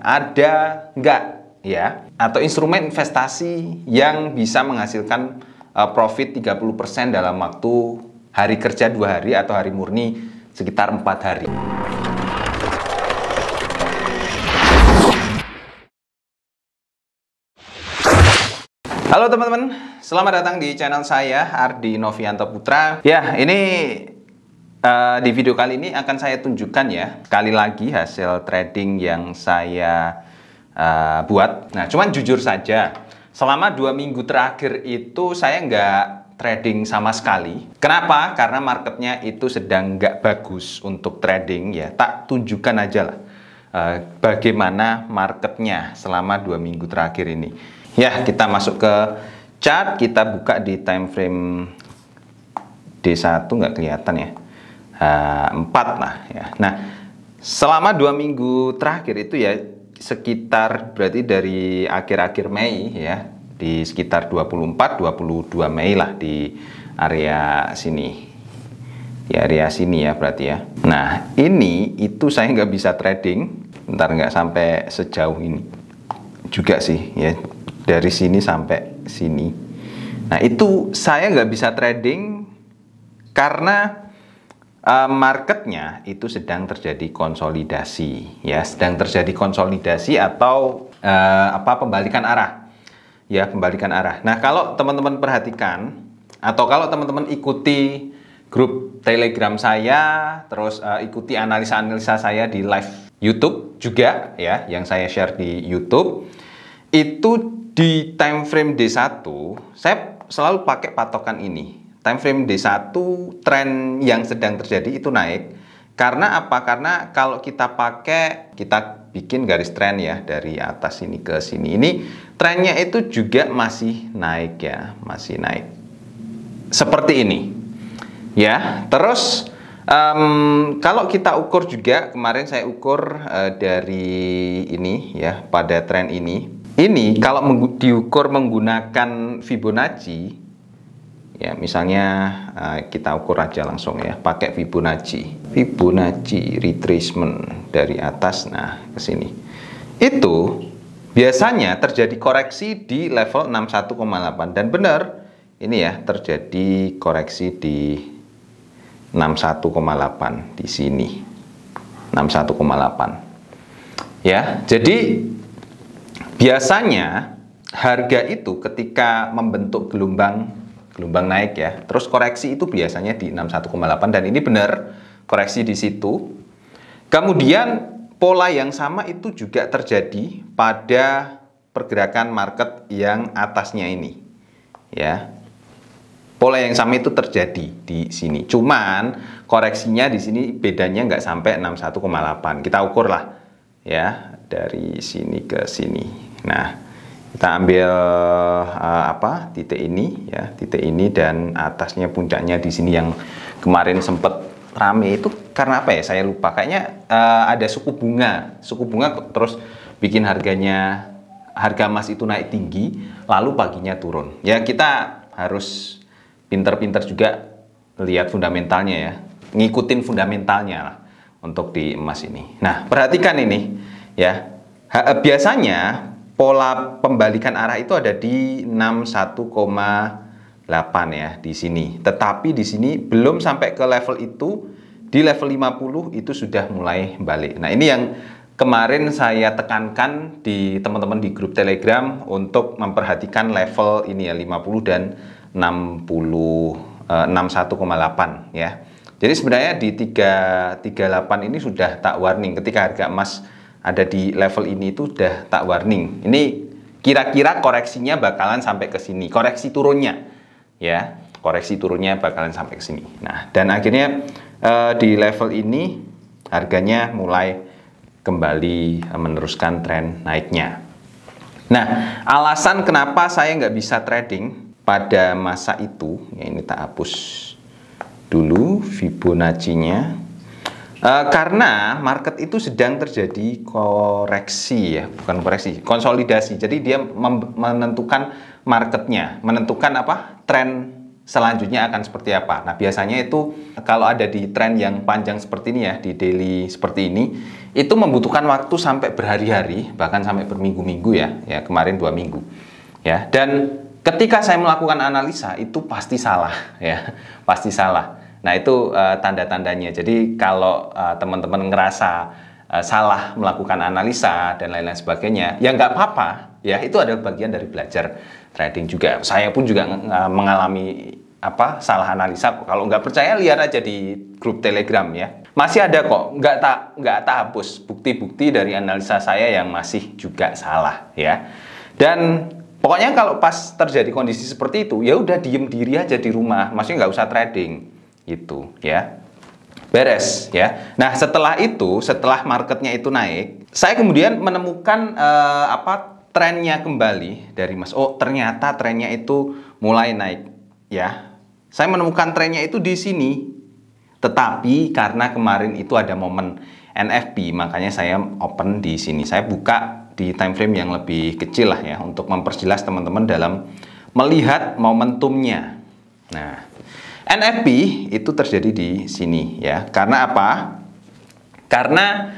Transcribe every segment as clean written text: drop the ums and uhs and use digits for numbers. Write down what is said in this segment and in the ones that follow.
ada nggak ya, atau instrumen investasi yang bisa menghasilkan profit 30% dalam waktu hari kerja 2 hari atau hari murni sekitar 4 hari. Halo teman-teman, selamat datang di channel saya Ardi Novianto Putra. Ya, ini di video kali ini akan saya tunjukkan ya, sekali lagi hasil trading yang saya buat. Nah, cuman jujur saja, selama 2 minggu terakhir itu saya nggak trading sama sekali. Kenapa? Karena marketnya itu sedang nggak bagus untuk trading ya. Tak tunjukkan aja lah bagaimana marketnya selama 2 minggu terakhir ini. Ya, kita masuk ke chart, kita buka di time frame D1, nggak kelihatan ya, 4 lah ya. Nah, selama 2 minggu terakhir itu ya, sekitar berarti dari akhir-akhir Mei ya, di sekitar 24-22 Mei lah, di area sini, di area sini ya berarti ya. Nah, ini itu saya nggak bisa trading, bentar, nggak sampai sejauh ini juga sih ya, dari sini sampai sini. Nah, itu saya nggak bisa trading karena marketnya itu sedang terjadi konsolidasi ya, sedang terjadi konsolidasi atau pembalikan arah ya, pembalikan arah. Nah, kalau teman-teman perhatikan atau kalau teman-teman ikuti grup Telegram saya, terus ikuti analisa-analisa saya di live YouTube juga ya, yang saya share di YouTube, itu di time frame D1 saya selalu pakai patokan ini. Time frame D1 tren yang sedang terjadi itu naik. Karena apa? Karena kalau kita pakai, kita bikin garis tren ya, dari atas ini ke sini, ini trennya itu juga masih naik ya, masih naik seperti ini ya. Terus kalau kita ukur juga, kemarin saya ukur dari ini ya, pada tren ini kalau diukur menggunakan Fibonacci ya, misalnya kita ukur aja langsung ya, pakai Fibonacci retracement dari atas, nah ke sini, itu biasanya terjadi koreksi di level 61,8, dan benar ini ya, terjadi koreksi di 61,8 di sini, 61,8 ya. Jadi biasanya harga itu ketika membentuk gelombang naik ya, terus koreksi itu biasanya di 61,8, dan ini benar koreksi di situ. Kemudian pola yang sama itu juga terjadi pada pergerakan market yang atasnya ini ya. Pola yang sama itu terjadi di sini, cuman koreksinya di sini bedanya nggak sampai 61,8. Kita ukur lah ya, dari sini ke sini. Nah, kita ambil titik ini ya, titik ini, dan atasnya puncaknya di sini yang kemarin sempat rame itu karena apa ya, saya lupa, kayaknya ada suku bunga terus bikin harga emas itu naik tinggi, lalu paginya turun ya. Kita harus pinter-pinter juga lihat fundamentalnya ya, ngikutin fundamentalnya lah untuk di emas ini. Nah, perhatikan ini ya, biasanya pola pembalikan arah itu ada di 61,8 ya di sini. Tetapi di sini belum sampai ke level itu, di level 50 itu sudah mulai balik. Nah, ini yang kemarin saya tekankan di teman-teman di grup Telegram untuk memperhatikan level ini ya, 50 dan 61,8 ya. Jadi sebenarnya di 338 ini sudah tak warning, ketika harga emas ada di level ini itu udah tak warning. Ini kira-kira koreksinya bakalan sampai ke sini, koreksi turunnya ya, koreksi turunnya bakalan sampai ke sini. Nah, dan akhirnya di level ini harganya mulai kembali meneruskan tren naiknya. Nah, alasan kenapa saya nggak bisa trading pada masa itu ya, ini tak hapus dulu Fibonacci-nya. Karena market itu sedang terjadi koreksi ya, bukan koreksi, konsolidasi. Jadi dia menentukan marketnya, menentukan tren selanjutnya akan seperti apa. Nah, biasanya itu kalau ada di tren yang panjang seperti ini ya, di daily seperti ini, itu membutuhkan waktu sampai berhari-hari, bahkan sampai berminggu-minggu ya, kemarin 2 minggu. Ya, dan ketika saya melakukan analisa itu pasti salah ya, pasti salah. Nah, itu tanda-tandanya. Jadi kalau teman-teman ngerasa salah melakukan analisa dan lain-lain sebagainya, ya nggak apa-apa. Ya, itu adalah bagian dari belajar trading juga. Saya pun juga mengalami salah analisa. Kalau nggak percaya, lihat aja di grup Telegram ya. Masih ada kok, nggak tak hapus bukti-bukti dari analisa saya yang masih juga salah ya. Dan pokoknya kalau pas terjadi kondisi seperti itu, ya udah diem diri aja di rumah, maksudnya nggak usah trading, gitu ya. Beres ya. Nah, setelah itu, setelah marketnya itu naik, saya kemudian menemukan trennya kembali dari Mas. Oh, ternyata trennya itu mulai naik ya. Saya menemukan trennya itu di sini. Tetapi karena kemarin itu ada momen NFP, makanya saya open di sini. Saya buka di time frame yang lebih kecil lah ya, untuk memperjelas teman-teman dalam melihat momentumnya. Nah, NFP itu terjadi di sini ya. Karena apa? Karena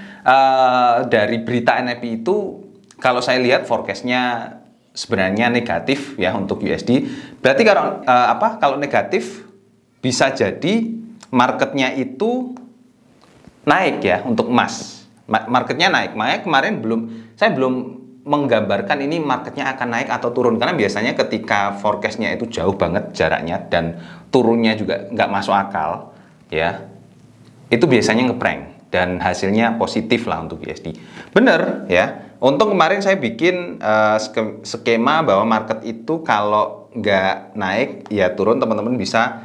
dari berita NFP itu, kalau saya lihat forecastnya sebenarnya negatif ya untuk USD. Berarti kalau negatif bisa jadi marketnya itu naik ya untuk emas. Marketnya naik. Makanya kemarin saya belum menggambarkan ini marketnya akan naik atau turun, karena biasanya ketika forecastnya itu jauh banget jaraknya dan turunnya juga nggak masuk akal ya, itu biasanya ngeprank dan hasilnya positif lah untuk USD. Bener ya, untung kemarin saya bikin skema bahwa market itu kalau nggak naik ya turun, teman-teman bisa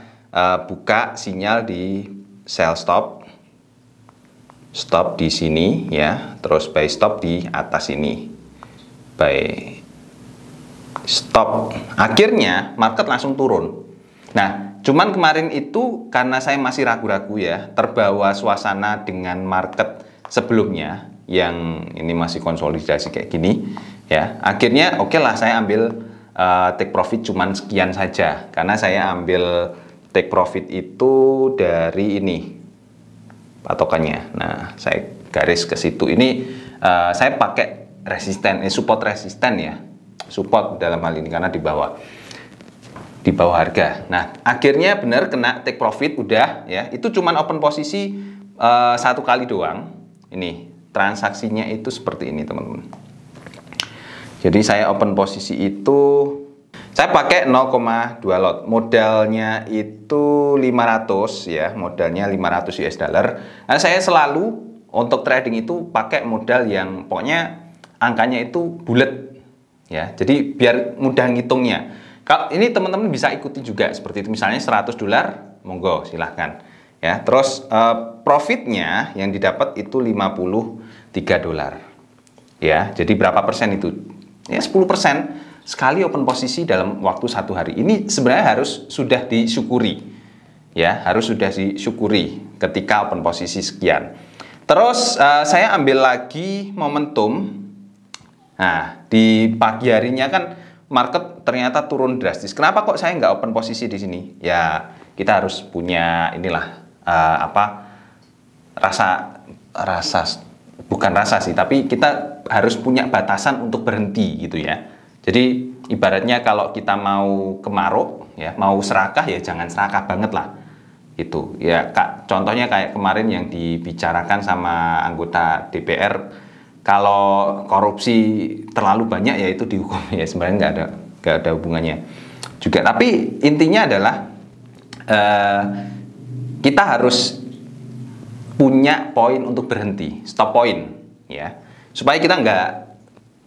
buka sinyal di sell stop di sini ya, terus buy stop di atas ini. Buy stop, akhirnya market langsung turun. Nah, cuman kemarin itu karena saya masih ragu-ragu ya, terbawa suasana dengan market sebelumnya yang ini masih konsolidasi kayak gini ya, akhirnya oke lah saya ambil take profit cuman sekian saja, karena saya ambil take profit itu dari ini patokannya. Nah, saya garis ke situ. Ini saya pakai resisten, support resisten ya, support dalam hal ini karena di bawah harga. Nah, akhirnya benar kena take profit udah ya. Itu cuman open posisi 1 kali doang. Ini transaksinya itu seperti ini teman-teman. Jadi saya open posisi itu, saya pakai 0,2 lot. Modalnya itu 500 ya, modalnya 500 US dollar. Nah, saya selalu untuk trading itu pakai modal yang pokoknya angkanya itu bulat ya. Jadi biar mudah ngitungnya. Kalau ini teman-teman bisa ikuti juga seperti itu. Misalnya 100 dolar, monggo silahkan ya. Terus profitnya yang didapat itu 53 dolar ya. Jadi berapa persen itu? Ya 10% sekali open posisi dalam waktu 1 hari. Ini sebenarnya harus sudah disyukuri ya, harus sudah disyukuri ketika open posisi sekian. Terus saya ambil lagi momentum. Nah, di pagi harinya kan market ternyata turun drastis. Kenapa kok saya nggak open posisi di sini? Ya, kita harus punya inilah bukan rasa sih, tapi kita harus punya batasan untuk berhenti gitu ya. Jadi ibaratnya kalau kita mau kemaruk ya, mau serakah ya jangan serakah banget lah. Itu ya, contohnya kayak kemarin yang dibicarakan sama anggota DPR. Kalau korupsi terlalu banyak ya itu dihukum ya, sebenarnya nggak ada hubungannya juga. Tapi intinya adalah kita harus punya poin untuk berhenti, stop point ya, supaya kita nggak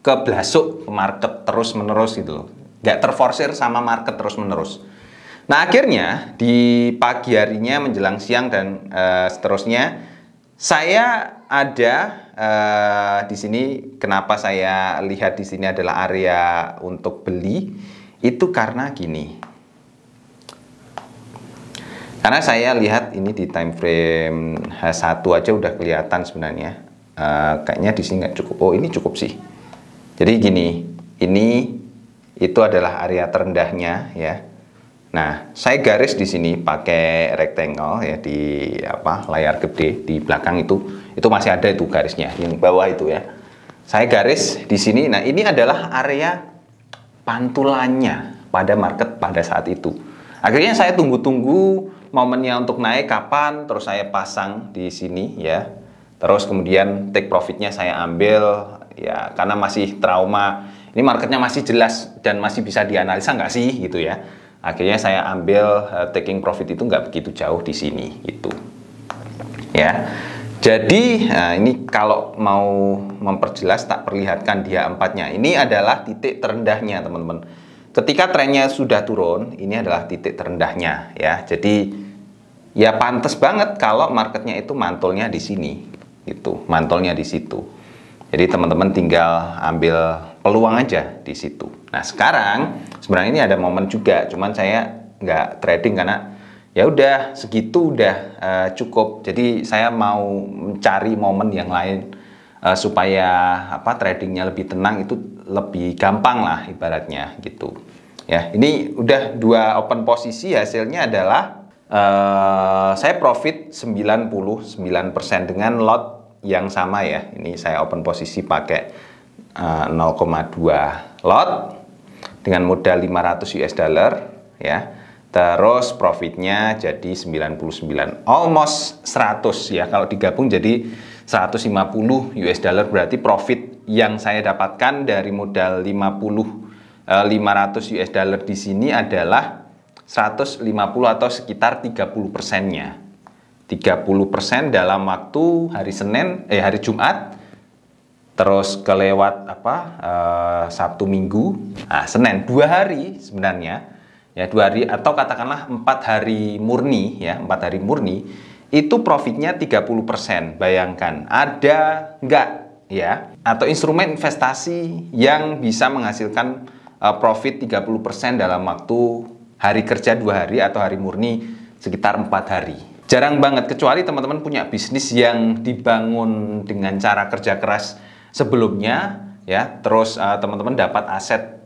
keblasuk ke market terus menerus gitu loh, nggak terforsir sama market terus menerus. Nah, akhirnya di pagi harinya menjelang siang dan seterusnya, saya ada di sini. Kenapa saya lihat di sini adalah area untuk beli, itu karena gini. Karena saya lihat ini di time frame H1 aja udah kelihatan sebenarnya. Kayaknya di sini nggak cukup. Oh, ini cukup sih. Jadi gini, ini itu adalah area terendahnya ya. Nah, saya garis di sini pakai rectangle ya, di layar gede di belakang itu masih ada itu garisnya yang bawah itu ya. Saya garis di sini. Nah, ini adalah area pantulannya pada market pada saat itu. Akhirnya saya tunggu-tunggu momennya untuk naik kapan, terus saya pasang di sini ya. Terus kemudian take profitnya saya ambil ya, karena masih trauma. Ini marketnya masih jelas dan masih bisa dianalisa nggak sih gitu ya. Akhirnya saya ambil taking profit itu nggak begitu jauh di sini gitu ya. Jadi ini kalau mau memperjelas tak perlihatkan dia 4-nya. Ini adalah titik terendahnya teman-teman. Ketika trennya sudah turun, ini adalah titik terendahnya ya. Jadi ya pantas banget kalau marketnya itu mantulnya di sini gitu, mantulnya di situ. Jadi teman-teman tinggal ambil peluang aja di situ. Nah, sekarang sebenarnya ini ada momen juga, cuman saya nggak trading karena ya udah segitu udah cukup. Jadi saya mau mencari momen yang lain supaya tradingnya lebih tenang, itu lebih gampang lah ibaratnya gitu. Ya, ini udah 2 open posisi, hasilnya adalah saya profit 99% dengan lot yang sama ya. Ini saya open posisi pakai 0,2 lot dengan modal 500 US dollar ya. Terus profitnya jadi 99, almost 100 ya. Kalau digabung jadi 150 US dollar, berarti profit yang saya dapatkan dari modal 500 US dollar di sini adalah 150 atau sekitar 30%-nya. 30% dalam waktu hari Jumat, terus kelewat Sabtu Minggu, Senin, 2 hari sebenarnya ya, 2 hari atau katakanlah 4 hari murni ya, 4 hari murni itu profitnya 30%. Bayangkan ada nggak ya, atau instrumen investasi yang bisa menghasilkan profit 30% dalam waktu hari kerja 2 hari atau hari murni sekitar 4 hari. Jarang banget, kecuali teman-teman punya bisnis yang dibangun dengan cara kerja keras sebelumnya ya, terus teman-teman dapat aset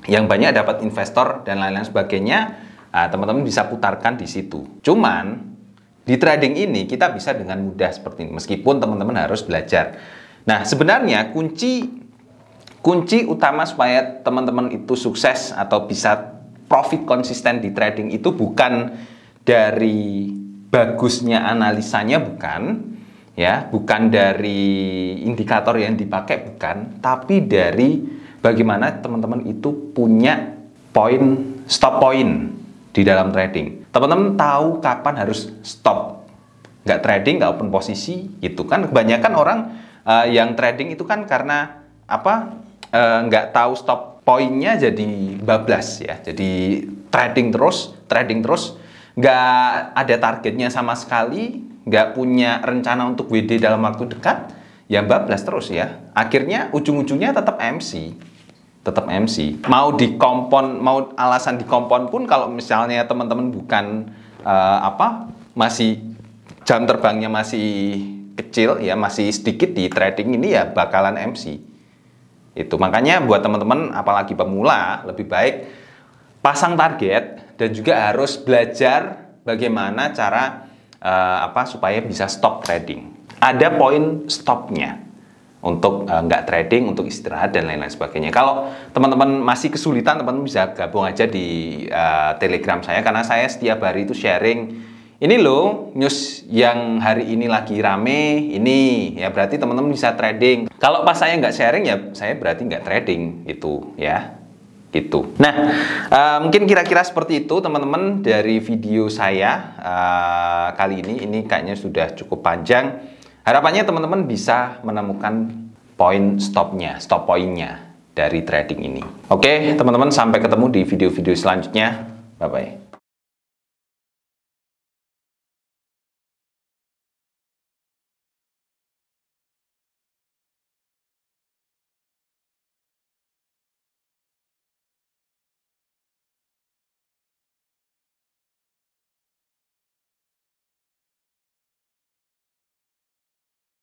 yang banyak, dapat investor dan lain-lain sebagainya, teman-teman bisa putarkan di situ. Cuman di trading ini kita bisa dengan mudah seperti ini, meskipun teman-teman harus belajar. Nah, sebenarnya kunci utama supaya teman-teman itu sukses atau bisa profit konsisten di trading itu bukan dari bagusnya analisanya, bukan dari indikator yang dipakai, bukan, tapi dari bagaimana teman-teman itu punya stop point di dalam trading. Teman-teman tahu kapan harus stop, nggak trading, nggak open posisi gitu kan. Kebanyakan orang yang trading itu kan karena nggak tahu stop pointnya, jadi bablas ya, jadi trading terus, nggak ada targetnya sama sekali, nggak punya rencana untuk WD dalam waktu dekat, ya bablas terus ya. Akhirnya ujung-ujungnya tetap MC. Mau dikompon, mau alasan dikompon pun, kalau misalnya teman-teman bukan masih jam terbangnya masih kecil ya, masih sedikit di trading ini, ya bakalan MC. Itu makanya buat teman-teman apalagi pemula, lebih baik pasang target dan juga harus belajar bagaimana cara supaya bisa stop trading. Ada poin stopnya untuk nggak trading, untuk istirahat dan lain-lain sebagainya. Kalau teman-teman masih kesulitan, teman-teman bisa gabung aja di Telegram saya, karena saya setiap hari itu sharing, ini loh news yang hari ini lagi rame, ini ya berarti teman-teman bisa trading. Kalau pas saya nggak sharing, ya saya berarti nggak trading gitu ya. Gitu. Nah, mungkin kira-kira seperti itu teman-teman dari video saya kali ini. Ini kayaknya sudah cukup panjang. Harapannya teman-teman bisa menemukan stop pointnya dari trading ini. Oke, teman-teman, sampai ketemu di video-video selanjutnya. Bye-bye.